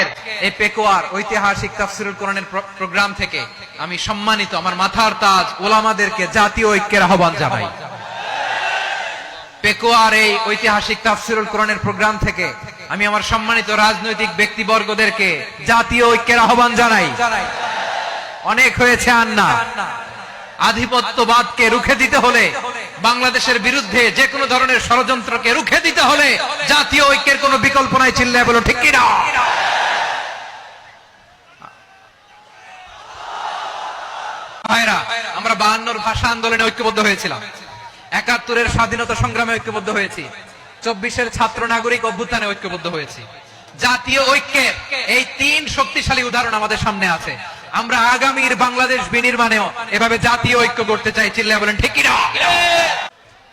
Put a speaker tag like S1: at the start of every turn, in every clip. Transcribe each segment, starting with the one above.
S1: আজকের এই পেকুয়ার ঐতিহাসিক তাফসীরুল কোরআনের প্রোগ্রাম থেকে আমি সম্মানিত আমার মাথার তাজ ওলামাদেরকে জাতীয় ঐক্যের আহ্বান জানাই। পেকুয়ার এই ঐতিহাসিক তাফসীরুল কোরআনের প্রোগ্রাম থেকে আমি আমার সম্মানিত রাজনৈতিক ব্যক্তিবর্গদেরকে জাতীয় ঐক্যের আহ্বান জানাই। অনেক হয়েছে আন্না, আধিপত্যবাদকে রুখে দিতে হলে, বাংলাদেশের বিরুদ্ধে যে কোনো ধরনের ষড়যন্ত্রকে রুখে দিতে হলে জাতীয় ঐক্যের কোনো বিকল্প নাই। চিল্লায় বলো ঠিক কিনা? ভাইরা, আমরা 52 ভাষা আন্দোলনে ঐক্যবদ্ধ হয়েছিলাম, 71 স্বাধীনতা সংগ্রামে ঐক্যবদ্ধ হয়েছি, 24 ছাত্র নাগরিক অভ্যুত্থানে ঐক্যবদ্ধ হয়েছি। জাতীয় ঐক্যের এই 3 শক্তিশালী উদাহরণ আমাদের সামনে আছে। আমরা আগামীর বাংলাদেশ বিনির্মাণেও এভাবে জাতীয় ঐক্য করতে চাই। চিল্লায় বলেন ঠিক কিনা?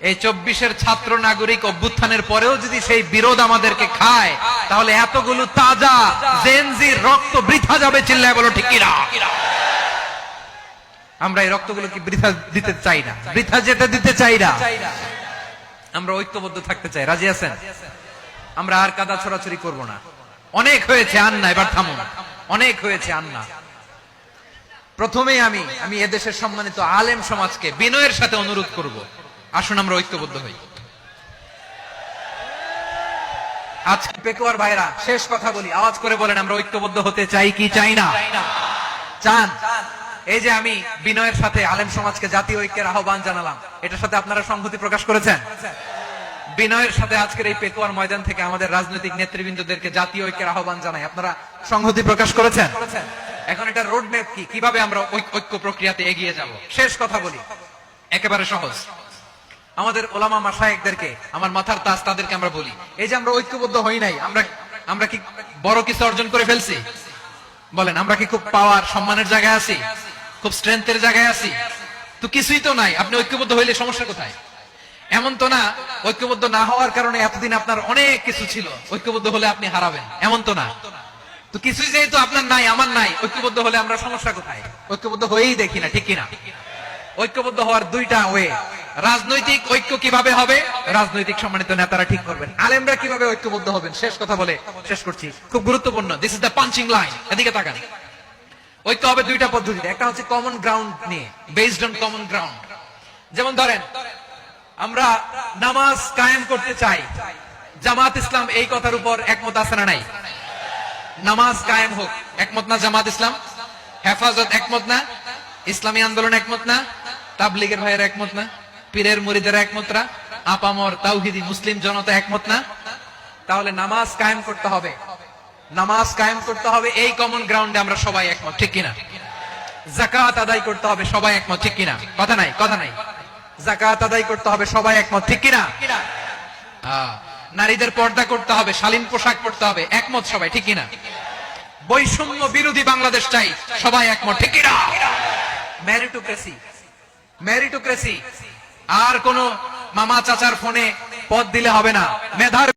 S1: এই 24 ছাত্র নাগরিক অভ্যুত্থানের পরেও যদি সেই বিরোধ আমাদেরকে খায়, তাহলে এতগুলো তাজা জেনজির রক্ত বৃথা যাবে। চিল্লায় বলো ঠিক কিনা? আমরা এই রক্তগুলো কি বৃথা দিতে চাই না, বৃথা যেতে দিতে চাই না। আমরা ঐক্যবদ্ধ থাকতে চাই। রাজি আছেন? আমরা আর কাদা ছড়াছড়ি করব না। অনেক হয়েছে আন্না, এবার থামুন। অনেক হয়েছে আন্না। প্রথমেই আমি এদেশের সম্মানিত আলেম সমাজকে বিনয়ের সাথে অনুরোধ করব, আসুন আমরা ঐক্যবদ্ধ হই। আজকে পেকুয়ার ভাইরা, শেষ কথা বলি, আওয়াজ করে বলেন আমরা ঐক্যবদ্ধ হতে চাই কি চাই না? চান? এই যে আমি বিনয়ের সাথে আলেম সমাজকে জাতীয় ঐক্যের আহ্বান জানালাম, এটার সাথে আপনারা সংহতি প্রকাশ করেছেন? বিনয়ের সাথে আজকের এই পেকুয়ার ময়দান থেকে আমাদের রাজনৈতিক নেতৃবৃন্দদেরকে জাতীয় ঐক্যের আহ্বান জানাই, আপনারা সংহতি প্রকাশ করেছেন? এখন এটা রোড ম্যাপ কি, কিভাবে আমরা ঐক্য প্রক্রিয়াতে এগিয়ে যাব? শেষ কথা বলি, একেবারে সহজ। আমাদের ওলামা মাশায়েখদেরকে, আমার মাথার তাজ তাদেরকে আমরা বলি, এই যে আমরা ঐক্যবদ্ধ হই নাই, আমরা কি বড় কিছু অর্জন করে ফেলছি? বলেন, আমরা কি খুব পাওয়ার সম্মানের জায়গায় আছি, খুব স্ট্রেংথের জায়গায় আছি? তো কিছুই তো নাই। আপনি ঐক্যবদ্ধ হইলে সমস্যা কোথায়? এমন তো না ঐক্যবদ্ধ না হওয়ার কারণে এতদিন আপনার অনেক কিছু ছিল, ঐক্যবদ্ধ হলে আপনি হারাবেন, এমন তো না। তো কিছুই যেহেতু আপনার নাই, আমার নাই, ঐক্যবদ্ধ হলে আমরা সমস্যা কোথায়? ঐক্যবদ্ধ হয়েই দেখি না, ঠিক কিনা? ঐক্যবদ্ধ হওয়ার দুইটা ওয়ে। রাজনৈতিক ঐক্য কিভাবে হবে? রাজনৈতিক সম্মানিত নেতারা ঠিক করবেন। আলেমরা কিভাবে ঐক্যবদ্ধ হবেন? শেষ কথা বলে শেষ করছি, খুব গুরুত্বপূর্ণ। This is the punching line. এদিকে তাকান। ঐক্য হবে দুইটা পদ্ধতিতে। একটা হচ্ছে কমন গ্রাউন্ড নিয়ে, বেসড অন কমন গ্রাউন্ড। যেমন ধরেন, আমরা নামাজ কায়েম করতে চাই, জামাত ইসলাম এই কথার উপর একমত আছে না নাই? নামাজ কায়েম হোক, একমত না জামাত ইসলাম? হেফাজত একমত না? ইসলামী আন্দোলন একমত না? তাবলীগের ভাইয়েরা একমত না? পীরের মুরিদেরা একমত না? আপামর তাওহীদি মুসলিম জনতা একমত না? তাহলে নামাজ কায়েম করতে হবে, নামাজ কায়েম করতে হবে, এই কমন গ্রাউন্ডে আমরা সবাই একমত, ঠিক কিনা? যাকাত আদায় করতে হবে, সবাই একমত, ঠিক কিনা? কথা নাই, কথা নাই। যাকাত আদায় করতে হবে, সবাই একমত, ঠিক কিনা? নারীদের পর্দা করতে হবে, শালীন পোশাক পরতে হবে, একমত সবাই, ঠিক কিনা? বৈষম্য বিরোধী বাংলাদেশ চাই, সবাই একমত, ঠিক কিনা? Meritocracy, meritocracy. আর কোন মামা চাচার ফোনে পদ দিলে হবে না, মেধার